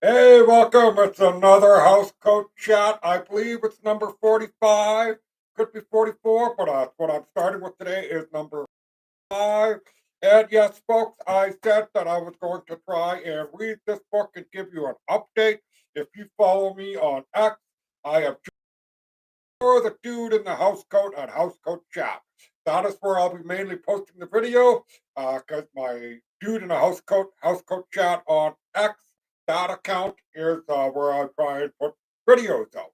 Hey, welcome. It's another house coat chat. I believe it's number 45. Could be 44, but what I'm starting with today is number 5. And yes, folks, I said that I was going to try and read this book and give you an update. If you follow me on X, I am the dude in the house coat at House Coat Chat. That is where I'll be mainly posting the video because my dude in the house coat chat on X, that account is where I try and put videos out.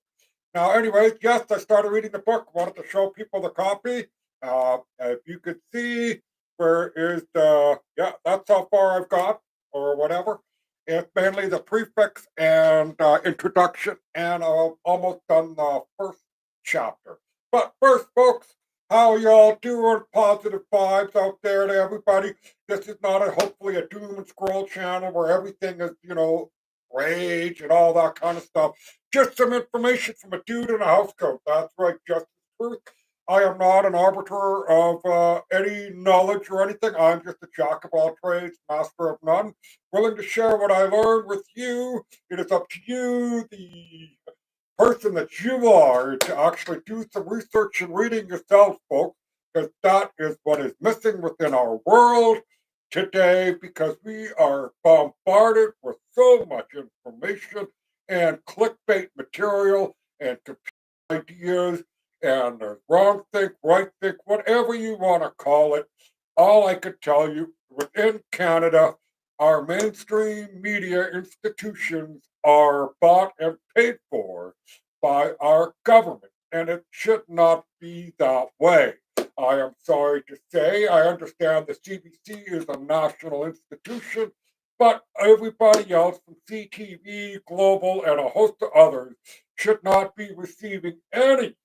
Now, anyways, yes, I started reading the book. Wanted to show people the copy. If you could see, where is yeah, that's how far I've got, or whatever. It's mainly the prefix and introduction, and I've almost done the first chapter. But first, folks, how y'all doing? Positive vibes out there to everybody. This is not hopefully a doom and scroll channel where everything is, rage and all that kind of stuff. Just some information from a dude in a house coat. That's right, just the truth. I am not an arbiter of any knowledge or anything. I'm just a jack of all trades, master of none, willing to share what I learned with you. It is up to you, the person that you are, to actually do some research and reading yourself, folks, because that is what is missing within our world today, because we are bombarded with so much information and clickbait material and computer ideas and wrong think, right think, whatever you want to call it. All I could tell you, within Canada, our mainstream media institutions are bought and paid for by our government, and it should not be that way. I am sorry to say, I understand the CBC is a national institution, but everybody else from CTV, Global, and a host of others should not be receiving any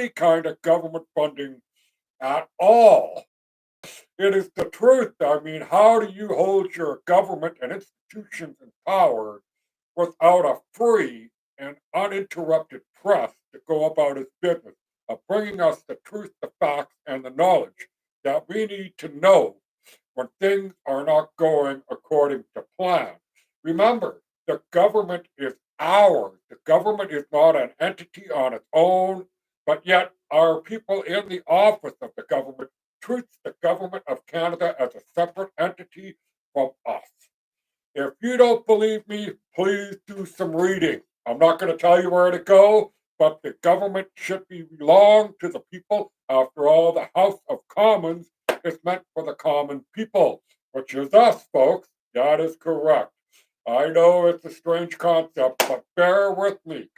kind of government funding at all. It is the truth. I mean, how do you hold your government and institutions in power without a free and uninterrupted press to go about its business of bringing us the truth, the facts, and the knowledge that we need to know when things are not going according to plan? Remember, the government is ours. The government is not an entity on its own, but yet our people in the office of the government treats the government of Canada as a separate entity from us. If you don't believe me, please do some reading. I'm not going to tell you where to go, but the government should belong to the people. After all, the House of Commons is meant for the common people, which is us, folks. That is correct. I know it's a strange concept, but bear with me.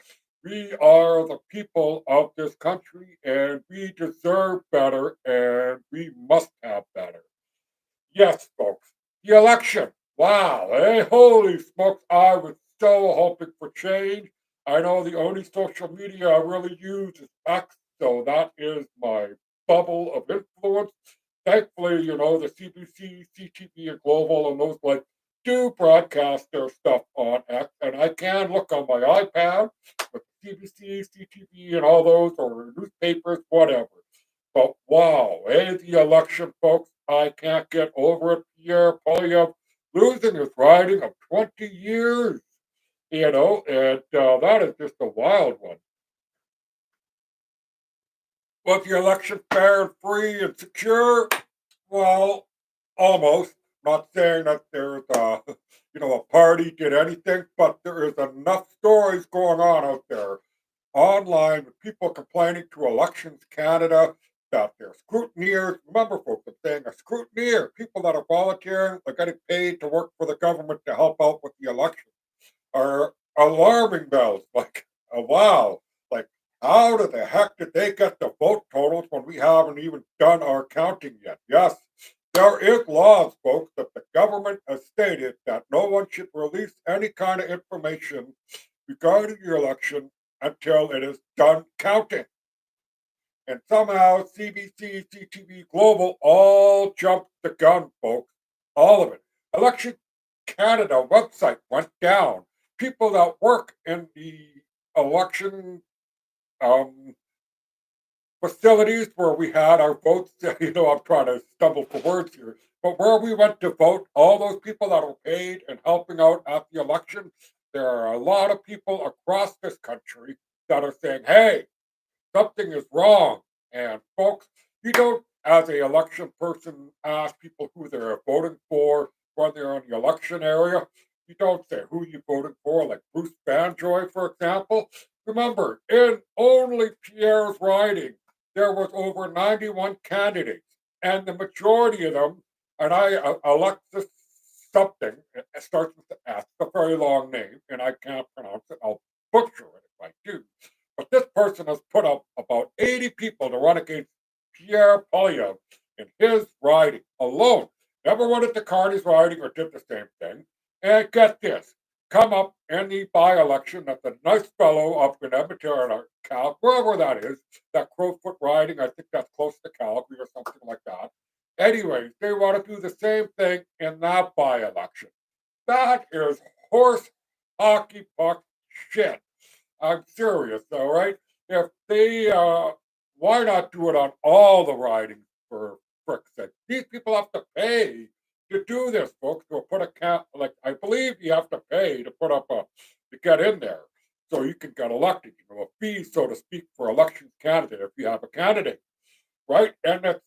We are the people of this country, and we deserve better, and we must have better. Yes, folks. The election. Wow. Hey, holy smokes. I was so hoping for change. I know the only social media I really use is X, so that is my bubble of influence. Thankfully, the CBC, CTV, and Global and those like do broadcast their stuff on X, and I can look on my iPad with CBC, CTV, and all those, or newspapers, whatever. But wow, hey, the election, folks, I can't get over it. Pierre Polyev losing his riding of 20 years, and that is just a wild one. Was the election fair and free and secure? Well, almost. Not saying that there's a party did anything, but there is enough stories going on out there online with people complaining to Elections Canada that they're scrutineers. Remember, folks, I'm saying a scrutineer, people that are volunteering, they're getting paid to work for the government to help out with the election, are alarming bells. Like, wow, like, how the heck did they get the vote totals when we haven't even done our counting yet? Yes, there is laws, folks, that the government has stated that no one should release any kind of information regarding the election until it is done counting. And somehow CBC, CTV, Global all jumped the gun, folks. All of it. Election Canada website went down. People that work in the election um, facilities where we had our votes, I'm trying to stumble for words here, but where we went to vote, all those people that were paid and helping out at the election, there are a lot of people across this country that are saying, hey, something is wrong. And folks, you don't, as a election person, ask people who they're voting for when they're in the election area. You don't say who you voted for, like Bruce Banjoy, for example. Remember, in only Pierre's riding, there was over 91 candidates, and the majority of them, and Alexis something, it starts with the S, a very long name, and I can't pronounce it. I'll butcher it if I do. But this person has put up about 80 people to run against Pierre Poilievre in his riding alone. Never went into Carney's riding or did the same thing. And get this, come up in the by-election that the nice fellow up in Edmonton or Cal, wherever that is, that Crowfoot riding, I think that's close to Calgary or something like that. Anyways, they want to do the same thing in that by-election. That is horse hockey puck shit. I'm serious though, right? If they, why not do it on all the ridings for frick's sake? These people have to pay to do this, folks. To put a cap, like I believe you have to pay to put up a to get in there, so you can get elected. You know, a fee, so to speak, for election candidate if you have a candidate, right? And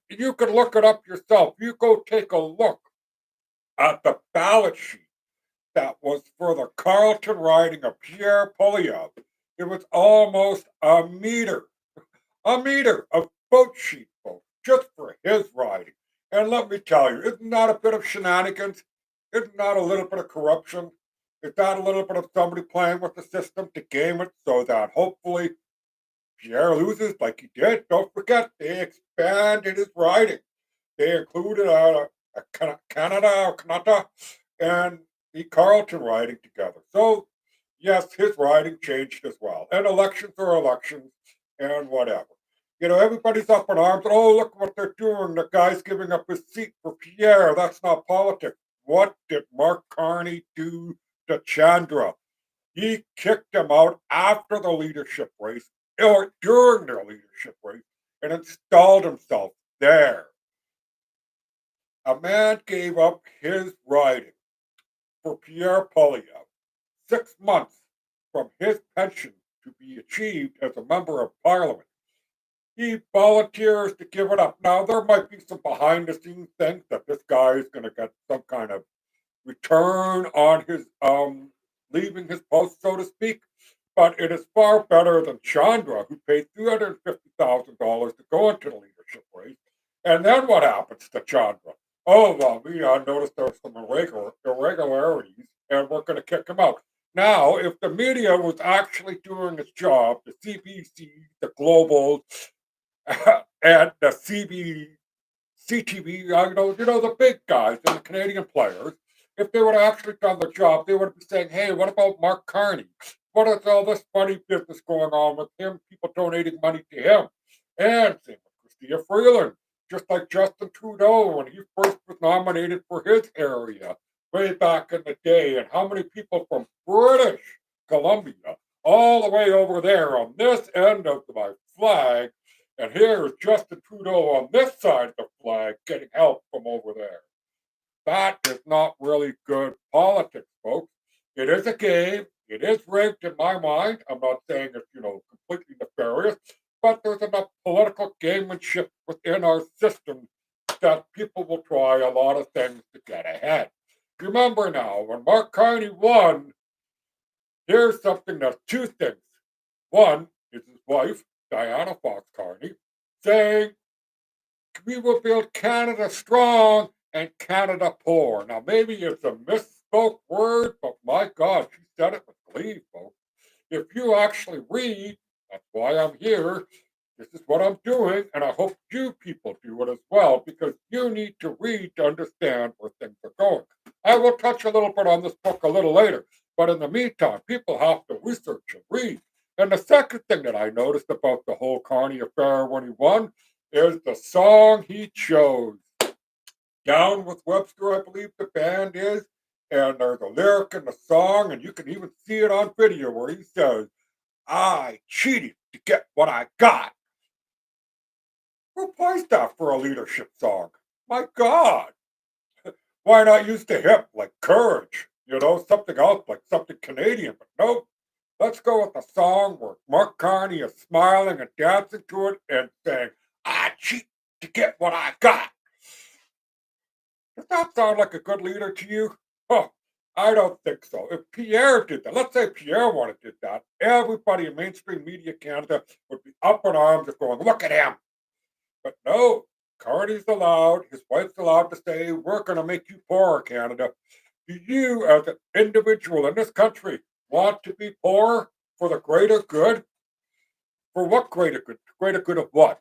you can look it up yourself. You go take a look at the ballot sheet that was for the Carleton riding of Pierre Poilievre. It was almost a meter of vote sheet votes just for his riding. And let me tell you, isn't that a bit of shenanigans? Isn't that a little bit of corruption? Is that a little bit of somebody playing with the system to game it so that hopefully Pierre loses like he did? Don't forget, they expanded his riding. They included Canada or Canada and the Carleton riding together. So, yes, his riding changed as well. And elections are elections and whatever. You know, everybody's up in arms. Oh, look what they're doing. The guy's giving up his seat for Pierre. That's not politics. What did Mark Carney do to Chandra? He kicked him out after the leadership race or during the leadership race and installed himself there. A man gave up his riding for Pierre Poilievre 6 months from his pension to be achieved as a member of parliament. He volunteers to give it up. Now, there might be some behind the scenes things that this guy is going to get some kind of return on his leaving his post, so to speak. But it is far better than Chandra, who paid $350,000 to go into the leadership race. And then what happens to Chandra? Oh, well, we noticed there were some irregularities, and we're going to kick him out. Now, if the media was actually doing its job, the CBC, the Global, and the CTV, the big guys and the Canadian players, if they would have actually done the job, they would be saying, hey, what about Mark Carney? What is all this funny business going on with him? People donating money to him. And same with Chrystia Freeland, just like Justin Trudeau when he first was nominated for his area way back in the day. And how many people from British Columbia all the way over there on this end of my flag, and here is Justin Trudeau on this side of the flag getting help from over there. That is not really good politics, folks. It is a game. It is rigged in my mind. I'm not saying it's, completely nefarious, but there's enough political gamemanship within our system that people will try a lot of things to get ahead. Remember now, when Mark Carney won, here's something that's two things. One is his wife, Diana Fox Carney, saying, we will build Canada strong and Canada poor. Now, maybe it's a misspoke word, but my God, she said it with glee, folks. If you actually read, that's why I'm here. This is what I'm doing, and I hope you people do it as well, because you need to read to understand where things are going. I will touch a little bit on this book a little later, but in the meantime, people have to research and read. And the second thing that I noticed about the whole Carney affair when he won is the song he chose. Down with Webster, I believe the band is, and there's a lyric in the song, and you can even see it on video where he says, I cheated to get what I got. Who plays that for a leadership song? My God. Why not use the hip like courage, Something else like something Canadian, but nope. Let's go with a song where Mark Carney is smiling and dancing to it and saying, I cheat to get what I got. Does that sound like a good leader to you? Oh, I don't think so. If Pierre did that, let's say Pierre wanted to do that, everybody in mainstream media Canada would be up in arms and going, look at him. But no, Carney's allowed, his wife's allowed to say, we're going to make you poorer, Canada. Do you, as an individual in this country, want to be poor for the greater good? For what greater good? Greater good of what?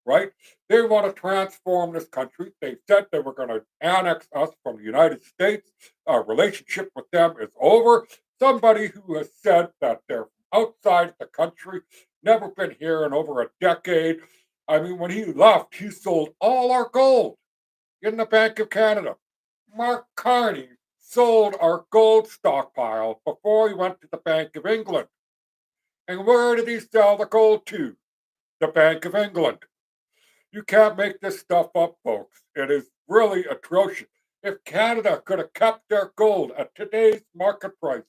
Right? They want to transform this country. They said they were going to annex us from the United States. Our relationship with them is over. Somebody who has said that they're outside the country, never been here in over a decade. I mean, when he left, he sold all our gold in the Bank of Canada. Mark Carney sold our gold stockpile before he went to the Bank of England. And where did he sell the gold to? The Bank of England. You can't make this stuff up, folks. It is really atrocious. If Canada could have kept their gold at today's market price,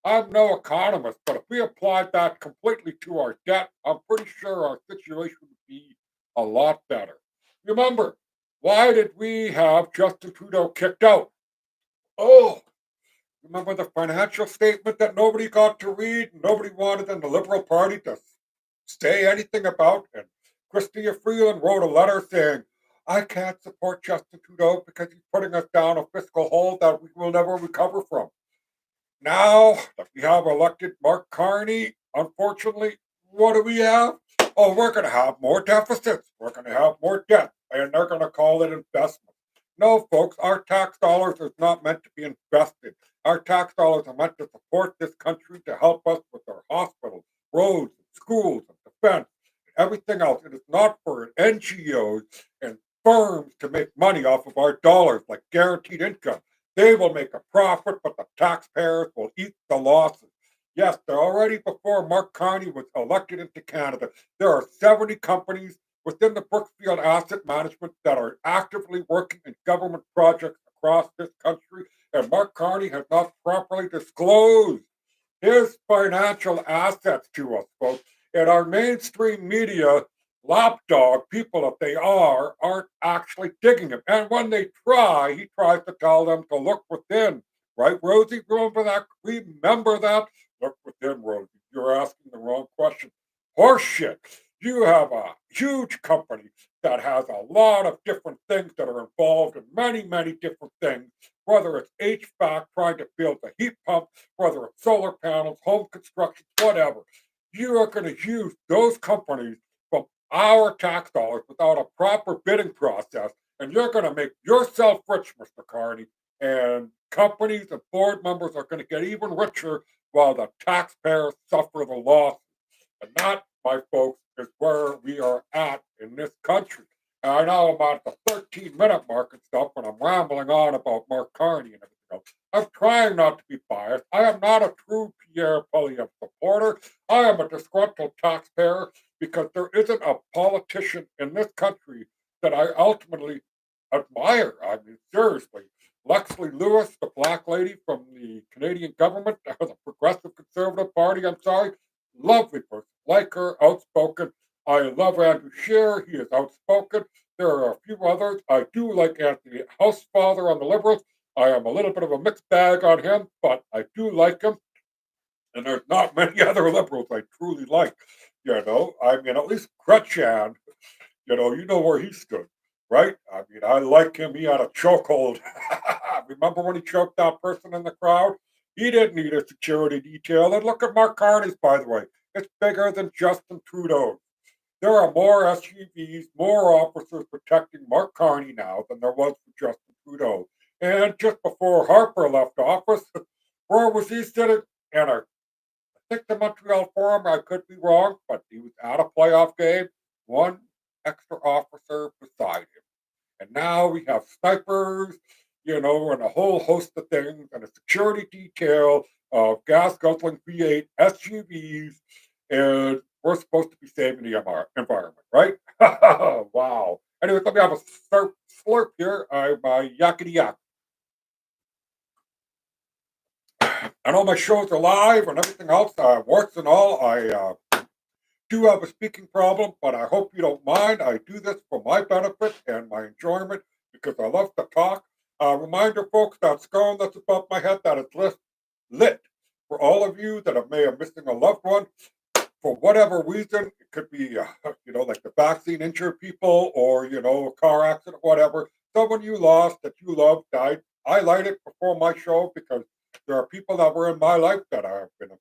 I'm no economist, but if we applied that completely to our debt, I'm pretty sure our situation would be a lot better. Remember, why did we have Justin Trudeau kicked out? Oh, remember the financial statement that nobody got to read? Nobody wanted in the Liberal Party to say anything about? And Christia Freeland wrote a letter saying, I can't support Justin Trudeau because he's putting us down a fiscal hole that we will never recover from. Now that we have elected Mark Carney, unfortunately, what do we have? Oh, we're going to have more deficits. We're going to have more debt, and they're going to call it investment. No, folks, our tax dollars is not meant to be invested. Our tax dollars are meant to support this country to help us with our hospitals, roads, schools, and defense, and everything else. It is not for NGOs and firms to make money off of our dollars like guaranteed income. They will make a profit, but the taxpayers will eat the losses. Yes, they're already before Mark Carney was elected into Canada. There are 70 companies within the Brookfield Asset Management that are actively working in government projects across this country, and Mark Carney has not properly disclosed his financial assets to us, folks. And our mainstream media, lapdog people that they are, aren't actually digging him. And when they try, he tries to tell them to look within. Right, Rosie? Remember that? Remember that? Look within, Rosie. You're asking the wrong question. Horseshit. You have a huge company that has a lot of different things that are involved in many, many different things, whether it's HVAC, trying to build a heat pump, whether it's solar panels, home construction, whatever. You are going to use those companies from our tax dollars without a proper bidding process, and you're going to make yourself rich, Mr. Carney. And companies and board members are going to get even richer while the taxpayers suffer the loss. And that, my folks, is where we are at in this country. And I know I'm at the 13-minute mark and stuff, and I'm rambling on about Mark Carney and everything else. I'm trying not to be biased. I am not a true Pierre Poilievre supporter. I am a disgruntled taxpayer because there isn't a politician in this country that I ultimately admire. I mean, seriously. Lexley Lewis, the black lady from the Canadian government, the Progressive Conservative Party, I'm sorry, lovely person. Like her, outspoken. I love Andrew Scheer. He is outspoken. There are a few others. I do like Anthony Housefather on the Liberals. I am a little bit of a mixed bag on him, but I do like him. And there's not many other Liberals I truly like. I mean, at least Chrétien, you know where he stood, right? I mean, I like him. He had a chokehold. Remember when he choked that person in the crowd? He didn't need a security detail. And look at Mark Carney's, by the way. It's bigger than Justin Trudeau. There are more SUVs, more officers protecting Mark Carney now than there was for Justin Trudeau. And just before Harper left office, where was he sitting? And I think the Montreal Forum, I could be wrong, but he was at a playoff game, one extra officer beside him. And now we have snipers, and a whole host of things, and a security detail of gas guzzling V8 SUVs, and we're supposed to be saving the environment, right? Wow. Anyway, let me have a slurp here. My yakety yak. I know my shows are live and everything else, warts and all. I do have a speaking problem, but I hope you don't mind. I do this for my benefit and my enjoyment because I love to talk. Reminder, folks, that scar that's above my head that is lit for all of you that may have missing a loved one for whatever reason. It could be, like the vaccine injured people or, a car accident, whatever. Someone you lost that you loved died. I light it before my show because there are people that were in my life that have been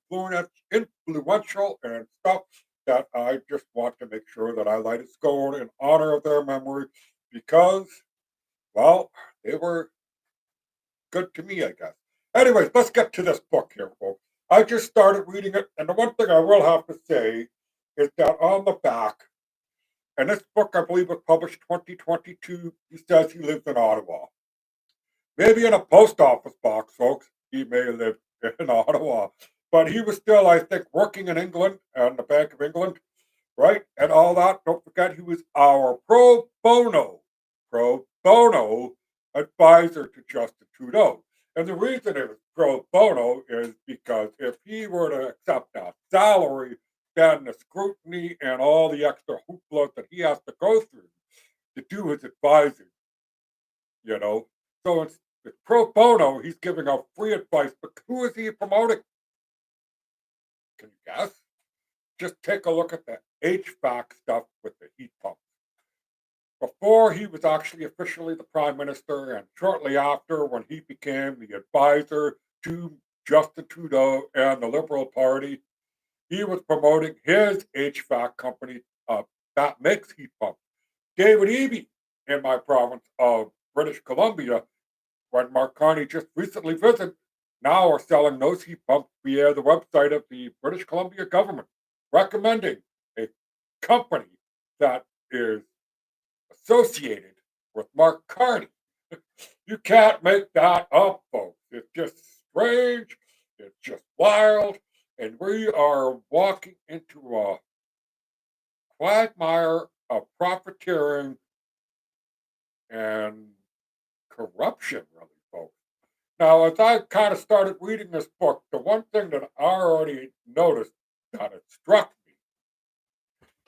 influential and stuff that I just want to make sure that I light it going in honor of their memory because, well, they were good to me, I guess. Anyways, let's get to this book here, folks. I just started reading it, and the one thing I will have to say is that on the back, and this book I believe was published 2022, he says he lives in Ottawa. Maybe in a post office box, folks. He may live in Ottawa. But he was still, I think, working in England and the Bank of England, right? And all that. Don't forget, he was our pro bono advisor to Justin Trudeau. And the reason it was pro bono is because if he were to accept that salary, then the scrutiny and all the extra hoopla that he has to go through to do his advising, you know. So it's pro bono, he's giving out free advice, but who is he promoting? Can you guess? Just take a look at the HVAC stuff with the heat pump. Before he was actually officially the prime minister, and shortly after, when he became the advisor to Justin Trudeau and the Liberal Party, he was promoting his HVAC company that makes heat pumps. David Eby in my province of British Columbia, when Mark Carney just recently visited, now are selling those heat pumps via the website of the British Columbia government, recommending a company that is associated with Mark Carney. You can't make that up, folks. It's just strange. It's just wild. And we are walking into a quagmire of profiteering and corruption, really, folks. Now, as I kind of started reading this book, the one thing that I already noticed that it struck me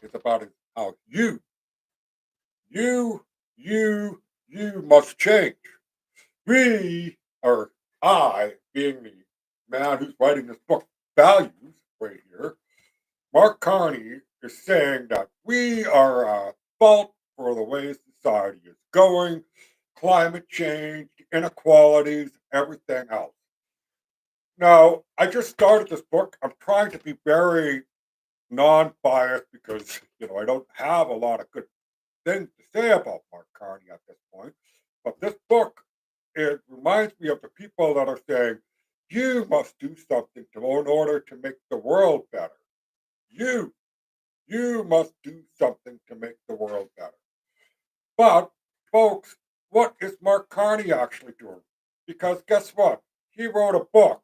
is about how you, you must change. We, or I, being the man who's writing this book, values right here, Mark Carney is saying that we are at fault for the way society is going, climate change, inequalities, everything else. Now, I just started this book. I'm trying to be very non-biased because I don't have a lot of good things to say about Mark Carney at this point. But this book, it reminds me of the people that are saying, you must do something in order to make the world better. You, you must do something to make the world better. But, folks, what is Mark Carney actually doing? Because guess what? He wrote a book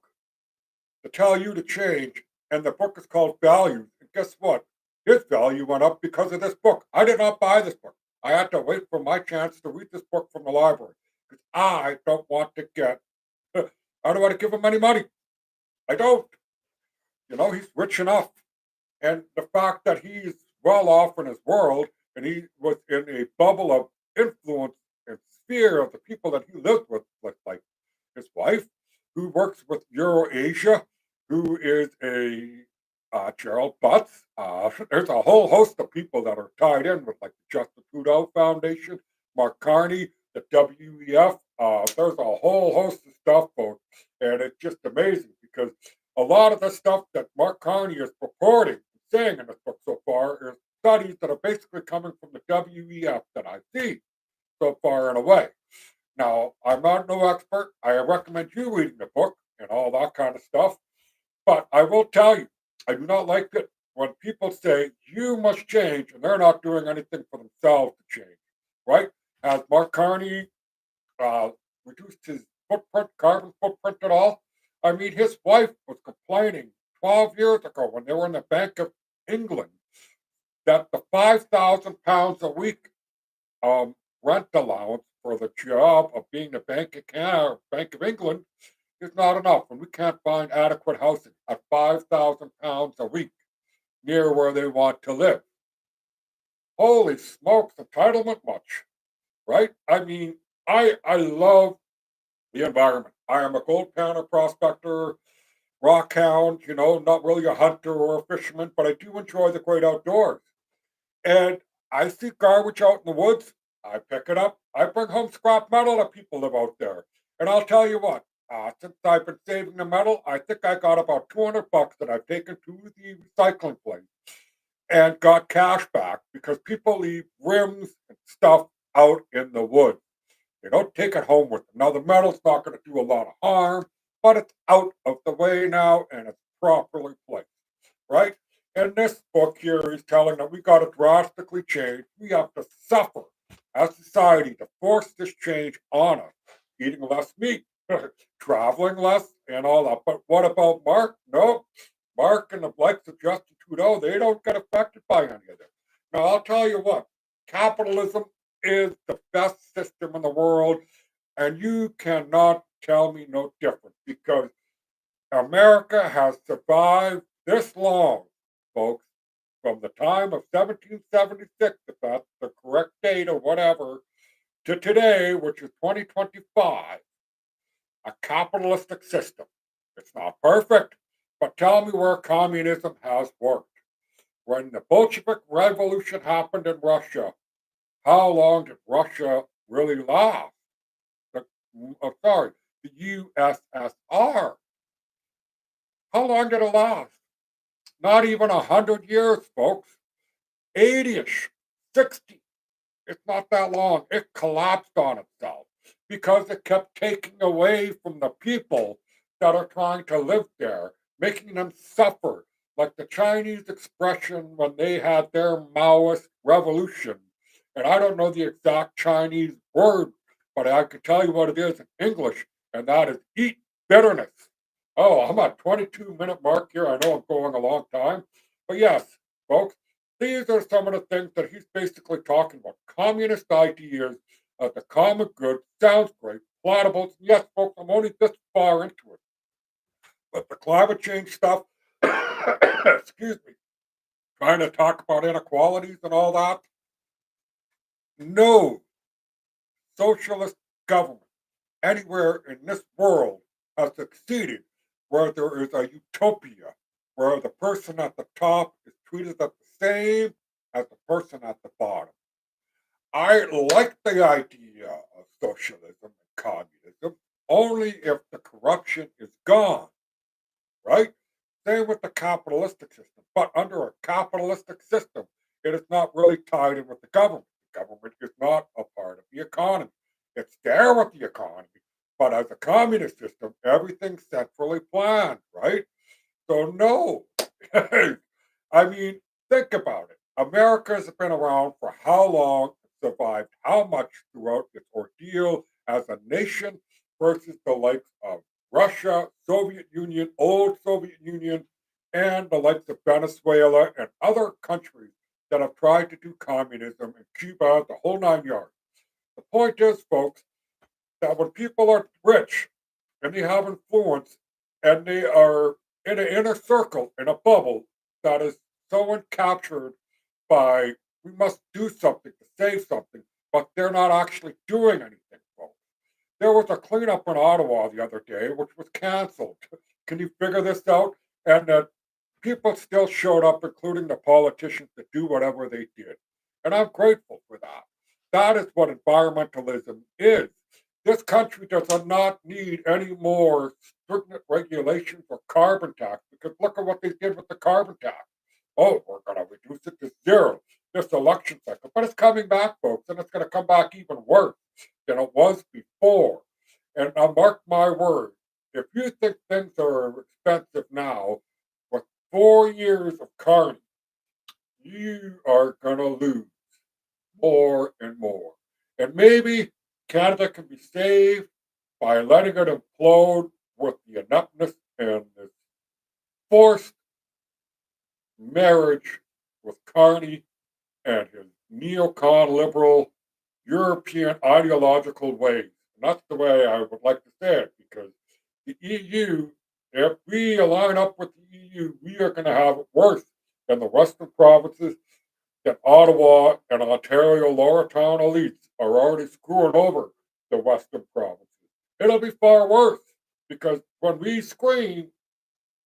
to tell you to change, and the book is called Values. And guess what? His value went up because of this book. I did not buy this book. I had to wait for my chance to read this book from the library because I don't want to get, I don't want to give him any money. I don't. He's rich enough. And the fact that he's well off in his world and he was in a bubble of influence and sphere of the people that he lived with, like his wife, who works with Eurasia, who is a Gerald Butts. There's a whole host of people that are tied in with like the Justin Trudeau Foundation, Mark Carney, the WEF. There's a whole host of stuff, folks, and it's just amazing because a lot of the stuff that Mark Carney is purporting, saying in this book so far, is studies that are basically coming from the WEF that I see so far in a way. Now, I'm not no expert. I recommend you reading the book and all that kind of stuff. But I will tell you, I do not like it when people say you must change and they're not doing anything for themselves to change, right? Has Mark Carney reduced his carbon footprint at all? I mean, his wife was complaining 12 years ago when they were in the Bank of England that the £5,000 a week rent allowance for the job of being the Bank of Canada, Bank of England, is not enough when we can't find adequate housing at £5,000 a week near where they want to live. Holy smokes, entitlement much, right? I mean, I love the environment. I am a gold panner prospector, rock hound, not really a hunter or a fisherman, but I do enjoy the great outdoors. And I see garbage out in the woods. I pick it up. I bring home scrap metal that people live out there. And I'll tell you what, since I've been saving the metal, I think I got about $200 that I've taken to the recycling place and got cash back because people leave rims and stuff out in the woods. They don't take it home with them. Now, the metal's not going to do a lot of harm, but it's out of the way now and it's properly placed, right? In this book here, he's telling that we got to drastically change. We have to suffer as society to force this change on us. Eating less meat, traveling less, and all that. But what about Mark? No, Mark and the likes of Justin Trudeau, they don't get affected by any of this. Now, I'll tell you what, capitalism is the best system in the world, and you cannot tell me no different because America has survived this long, folks, from the time of 1776, if that's the correct date or whatever, to today, which is 2025, a capitalistic system. It's not perfect, but tell me where communism has worked. When the Bolshevik Revolution happened in Russia, how long did Russia really last? The, sorry, the USSR. How long did it last? Not even 100 years, folks. 80ish, 60. It's not that long. It collapsed on itself because it kept taking away from the people that are trying to live there, making them suffer. Like the Chinese expression when they had their Maoist revolution. And I don't know the exact Chinese word, but I can tell you what it is in English, and that is eat bitterness. Oh, I'm at 22-minute mark here. I know I'm going a long time. But yes, folks, these are some of the things that he's basically talking about. Communist ideas of the common good. Sounds great. Plausible. Yes, folks, I'm only this far into it. But the climate change stuff, excuse me, trying to talk about inequalities and all that. No socialist government anywhere in this world has succeeded where there is a utopia, where the person at the top is treated the same as the person at the bottom. I like the idea of socialism and communism only if the corruption is gone, right? Same with the capitalistic system. But under a capitalistic system, it is not really tied in with the government. The government is not a part of the economy. It's there with the economy. But as a communist system, everything's centrally planned, right? So, no. I mean, think about it. America has been around for how long, survived how much throughout its ordeal as a nation versus the likes of Russia, Soviet Union, old Soviet Union, and the likes of Venezuela and other countries that have tried to do communism and Cuba, the whole 9 yards. The point is, folks, that when people are rich and they have influence and they are in an inner circle, in a bubble that is so encaptured by we must do something to save something, but they're not actually doing anything, folks. There was a cleanup in Ottawa the other day, which was canceled. Can you figure this out? And people still showed up, including the politicians, to do whatever they did. And I'm grateful for that. That is what environmentalism is. This country does not need any more stringent regulations or carbon tax because look at what they did with the carbon tax. Oh, we're going to reduce it to zero this election cycle. But it's coming back, folks, and it's going to come back even worse than it was before. And now, mark my word, if you think things are expensive now, with 4 years of Carney, you are going to lose more and more. And maybe Canada can be saved by letting it implode with the ineptness and the forced marriage with Carney and his neocon liberal European ideological ways. And that's the way I would like to say it because the EU, if we align up with the EU, we are going to have it worse than the Western provinces, that Ottawa and Ontario lower town elites are already screwing over the Western provinces. It'll be far worse because when we scream,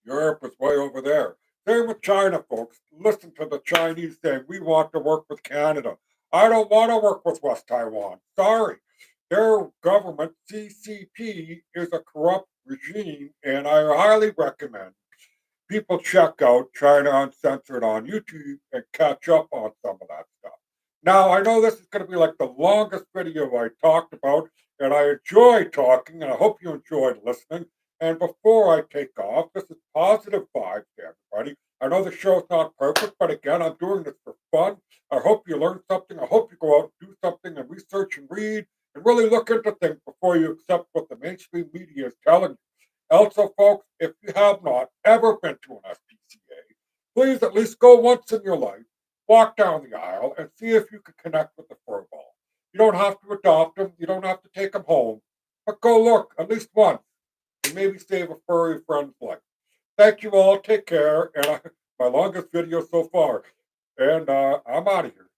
Europe is way over there. Same with China, folks. Listen to the Chinese saying, we want to work with Canada. I don't want to work with West Taiwan. Sorry. Their government, CCP, is a corrupt regime, and I highly recommend people check out China Uncensored on YouTube and catch up on some of that stuff. Now, I know this is going to be like the longest video I talked about, and I enjoy talking, and I hope you enjoyed listening. And before I take off, this is positive vibes to everybody. I know the show's not perfect, but again, I'm doing this for fun. I hope you learn something. I hope you go out and do something and research and read and really look into things before you accept what the mainstream media is telling you. Also, folks, if you have not ever been to an SPCA, please at least go once in your life, walk down the aisle, and see if you can connect with the fur ball. You don't have to adopt them, you don't have to take them home, but go look at least once and maybe save a furry friend's life. Thank you all. Take care. And my longest video so far. And I'm out of here.